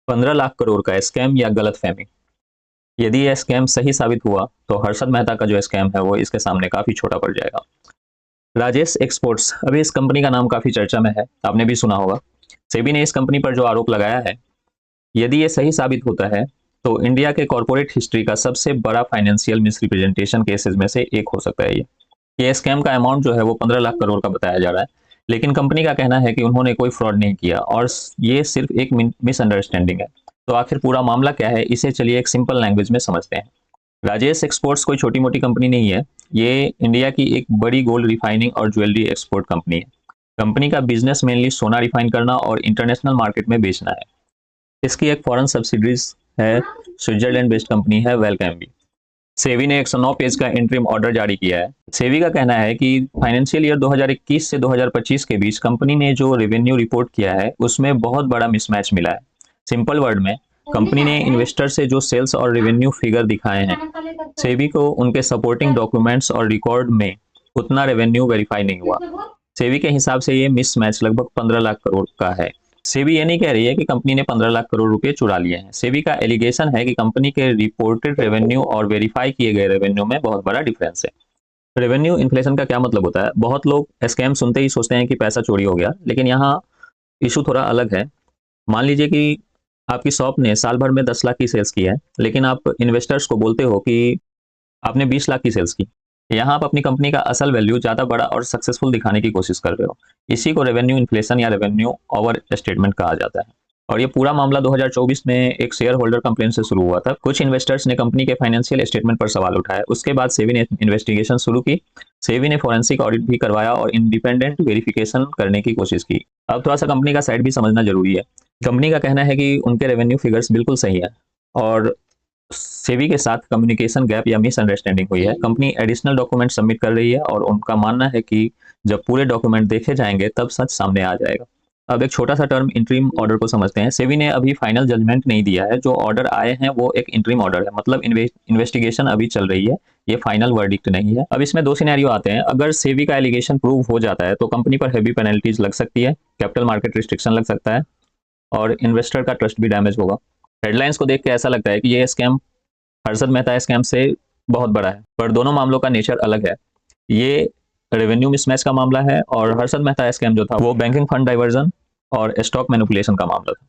15 लाख करोड़ का स्कैम या गलतफहमी। यदि यह स्कैम सही साबित हुआ तो हर्षद मेहता का जो स्कैम है वो इसके सामने काफी छोटा पड़ जाएगा। राजेश एक्सपोर्ट्स, अभी इस कंपनी का नाम काफी चर्चा में है, आपने भी सुना होगा। सेबी ने इस कंपनी पर जो आरोप लगाया है, यदि ये सही साबित होता है तो इंडिया के कॉर्पोरेट हिस्ट्री का सबसे बड़ा फाइनेंशियल मिसरिप्रेजेंटेशन केसेस में से एक हो सकता है ये स्कैम का अमाउंट जो है वो 15 लाख करोड़ का बताया जा रहा है, लेकिन कंपनी का कहना है कि उन्होंने कोई फ्रॉड नहीं किया और ये सिर्फ एक मिसअंडरस्टैंडिंग है। तो आखिर पूरा मामला क्या है, इसे चलिए एक सिंपल लैंग्वेज में समझते हैं। राजेश एक्सपोर्ट्स कोई छोटी मोटी कंपनी नहीं है, ये इंडिया की एक बड़ी गोल्ड रिफाइनिंग और ज्वेलरी एक्सपोर्ट कंपनी है। कंपनी का बिजनेस मेनली सोना रिफाइन करना और इंटरनेशनल मार्केट में बेचना है। इसकी एक फॉरेन सब्सिडरीज है, स्विट्जरलैंड बेस्ड कंपनी है वेलकैम्बी। सेबी ने 109 पेज का इंटरिम ऑर्डर जारी किया है। सेबी का कहना है कि फाइनेंशियल ईयर 2021 से 2025 के बीच कंपनी ने जो रेवेन्यू रिपोर्ट किया है उसमें बहुत बड़ा मिसमैच मिला है। सिंपल वर्ड में, कंपनी ने इन्वेस्टर से जो सेल्स और रेवेन्यू फिगर दिखाए हैं, सेबी को उनके सपोर्टिंग डॉक्यूमेंट्स और रिकॉर्ड में उतना रेवेन्यू वेरीफाई नहीं हुआ। सेबी के हिसाब से ये मिसमैच लगभग 15 लाख करोड़ का है। सेबी ये नहीं कह रही है कि कंपनी ने 15 लाख करोड़ रुपए चुरा लिए हैं। सेबी का एलिगेशन है कि कंपनी के रिपोर्टेड रेवेन्यू और वेरीफाई किए गए रेवेन्यू में बहुत बड़ा डिफरेंस है। रेवेन्यू इन्फ्लेशन का क्या मतलब होता है? बहुत लोग स्कैम सुनते ही सोचते हैं कि पैसा चोरी हो गया, लेकिन यहाँ इशू थोड़ा अलग है। मान लीजिए कि आपकी शॉप ने साल भर में 10 लाख की सेल्स की है, लेकिन आप इन्वेस्टर्स को बोलते हो कि आपने 20 लाख की सेल्स की। यहाँ आप अपनी कंपनी का असल वैल्यू ज़्यादा बड़ा और सक्सेसफुल दिखाने की कोशिश कर रहे हो। इसी को रेवेन्यू इन्फ्लेशन या रेवेन्यू ओवर स्टेटमेंट कहा जाता है। और ये पूरा मामला 2024 में एक शेयर होल्डर कंप्लेंट से शुरू हुआ था। कुछ इन्वेस्टर्स ने कंपनी के फाइनेंशियल स्टेटमेंट पर सवाल उठाया। उसके बाद सेबी ने इन्वेस्टिगेशन शुरू की। सेबी ने फॉरेंसिक ऑडिट भी करवाया और इंडिपेंडेंट वेरिफिकेशन करने की कोशिश की। अब थोड़ा सा कंपनी का साइड भी समझना जरूरी है। कंपनी का कहना है कि उनके रेवेन्यू फिगर्स बिल्कुल सही है और सेबी के साथ कम्युनिकेशन गैप या मिसअंडरस्टैंडिंग हुई है। कंपनी एडिशनल डॉक्यूमेंट सबमिट कर रही है और उनका मानना है कि जब पूरे डॉक्यूमेंट देखे जाएंगे तब सच सामने आ जाएगा। अब एक छोटा सा टर्म इंटरिम ऑर्डर को समझते हैं। सेबी ने अभी फाइनल जजमेंट नहीं दिया है। जो ऑर्डर आए हैं वो एक इंटरिम ऑर्डर है, मतलब इन्वेस्टिगेशन अभी चल रही है, ये फाइनल वर्डिक्ट नहीं है। अब इसमें दो सिनेरियो आते हैं। अगर सेबी का एलिगेशन प्रूव हो जाता है तो कंपनी पर हैवी पेनल्टीज लग सकती है, कैपिटल मार्केट रिस्ट्रिक्शन लग सकता है और इन्वेस्टर का ट्रस्ट भी डैमेज होगा। हेडलाइंस को देख के ऐसा लगता है कि ये स्कैम हर्षद मेहता स्कैम से बहुत बड़ा है, पर दोनों मामलों का नेचर अलग है। ये रेवेन्यू मिसमैच का मामला है और हर्षद मेहता स्कैम जो था वो बैंकिंग फंड डाइवर्जन और स्टॉक मैनिपुलेशन का मामला था।